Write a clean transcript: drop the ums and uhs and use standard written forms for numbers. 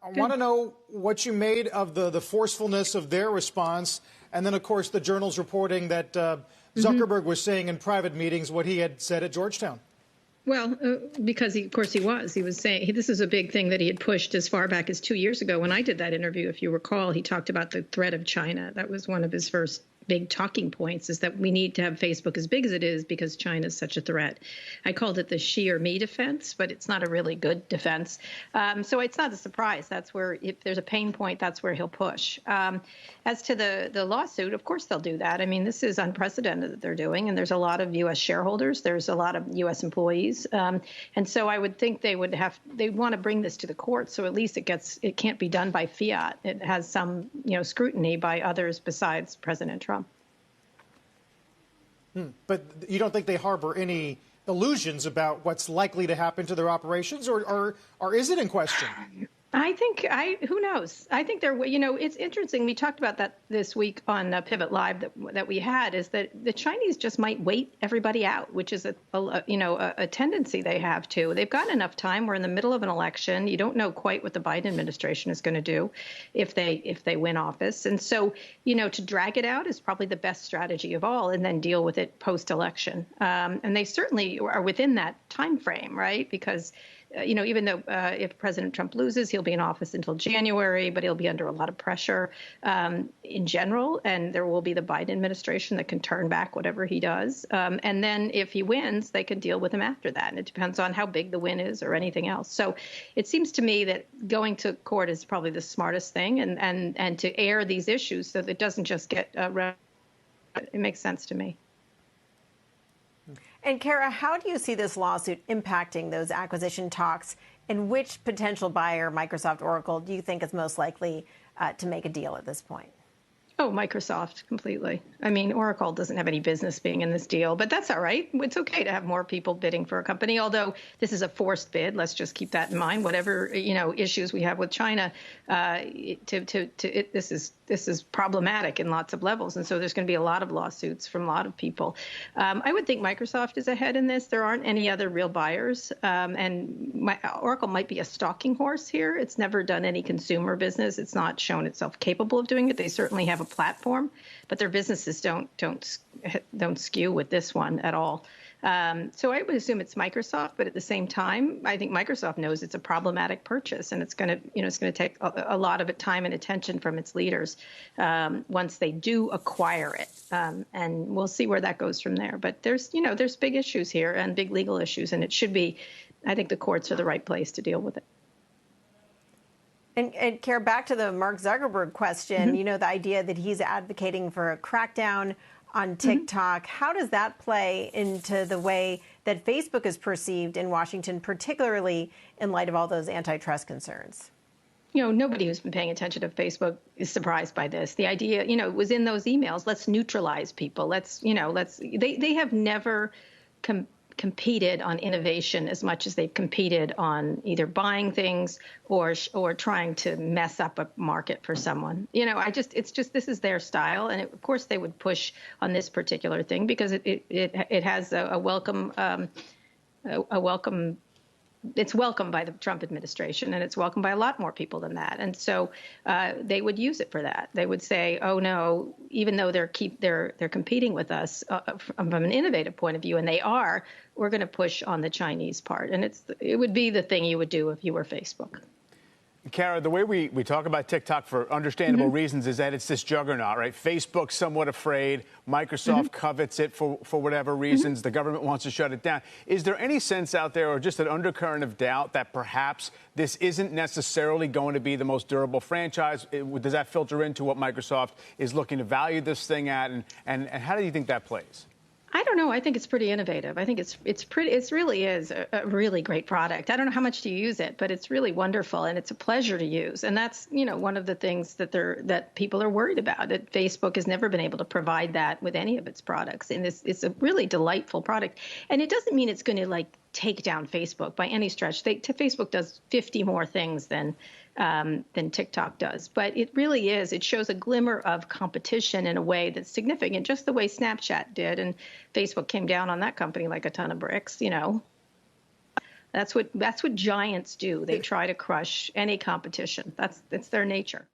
I want to know what you made of the forcefulness of their response. And then, of course, the Journal's reporting that Zuckerberg was saying in private meetings what he had said at Georgetown. Well, because, of course, he was saying this is a big thing that he had pushed as far back as 2 years ago. When I did that interview, if you recall, he talked about the threat of China. That was one of his first big talking points, is that we need to have Facebook as big as it is because China is such a threat. I called it the she or me defense, but it's not a really good defense. So it's not a surprise. That's where, if there's a pain point, that's where he'll push. As to the lawsuit, of course they'll do that. I mean, this is unprecedented that they're doing, and there's a lot of U.S. shareholders. There's a lot of U.S. employees. And so I would think they'd want to bring this to the court, so at least it can't be done by fiat. It has some, scrutiny by others besides President Trump. But you don't think they harbor any illusions about what's likely to happen to their operations, or is it in question? I think who knows? I think it's interesting. We talked about that this week on Pivot Live that we had, is that the Chinese just might wait everybody out, which is a tendency they have to. They've got enough time. We're in the middle of an election. You don't know quite what the Biden administration is going to do if they win office. And so, to drag it out is probably the best strategy of all, and then deal with it post-election. And they certainly are within that time frame, right? Because even though if President Trump loses, he'll be in office until January, but he'll be under a lot of pressure in general. And there will be the Biden administration that can turn back whatever he does. And then if he wins, they can deal with him after that. And it depends on how big the win is or anything else. So it seems to me that going to court is probably the smartest thing, and to air these issues so that it doesn't just get it makes sense to me. And Kara, how do you see this lawsuit impacting those acquisition talks? And which potential buyer, Microsoft, Oracle, do you think is most likely to make a deal at this point? Oh, Microsoft, completely. I mean, Oracle doesn't have any business being in this deal, but that's all right. It's okay to have more people bidding for a company, although this is a forced bid. Let's just keep that in mind. Whatever, issues we have with China, this is problematic in lots of levels. And so there's going to be a lot of lawsuits from a lot of people. I would think Microsoft is ahead in this. There aren't any other real buyers. And Oracle might be a stalking horse here. It's never done any consumer business. It's not shown itself capable of doing it. They certainly have a platform, but their businesses don't skew with this one at all. So I would assume it's Microsoft, but at the same time, I think Microsoft knows it's a problematic purchase, and it's going to take a lot of time and attention from its leaders once they do acquire it, and we'll see where that goes from there. But there's big issues here and big legal issues, and it should be. I think the courts are the right place to deal with it. And Kara, back to the Mark Zuckerberg question, the idea that he's advocating for a crackdown on TikTok. How does that play into the way that Facebook is perceived in Washington, particularly in light of all those antitrust concerns? Nobody who's been paying attention to Facebook is surprised by this. The idea, it was in those emails. Let's neutralize people. They have never competed on innovation as much as they've competed on either buying things or trying to mess up a market for someone. This is their style, and of course they would push on this particular thing because it has a welcome. It's welcomed by the Trump administration, and it's welcomed by a lot more people than that. And so they would use it for that. They would say, "Oh no, even though they're competing with us from an innovative point of view, and we're going to push on the Chinese part." And it would be the thing you would do if you were Facebook. Kara, the way we talk about TikTok for understandable reasons is that it's this juggernaut, right? Facebook's somewhat afraid. Microsoft covets it for whatever reasons. The government wants to shut it down. Is there any sense out there or just an undercurrent of doubt that perhaps this isn't necessarily going to be the most durable franchise? Does that filter into what Microsoft is looking to value this thing at? And how do you think that plays? I don't know. I think it's pretty innovative. I think it really is a really great product. I don't know how much to use it, but it's really wonderful, and it's a pleasure to use. And that's, one of the things that people are worried about. That Facebook has never been able to provide that with any of its products. And it's a really delightful product. And it doesn't mean it's going to take down Facebook by any stretch. Facebook does 50 more things than TikTok does. But it really is. It shows a glimmer of competition in a way that's significant, just the way Snapchat did. And Facebook came down on that company like a ton of bricks, That's what giants do. They try to crush any competition. That's their nature.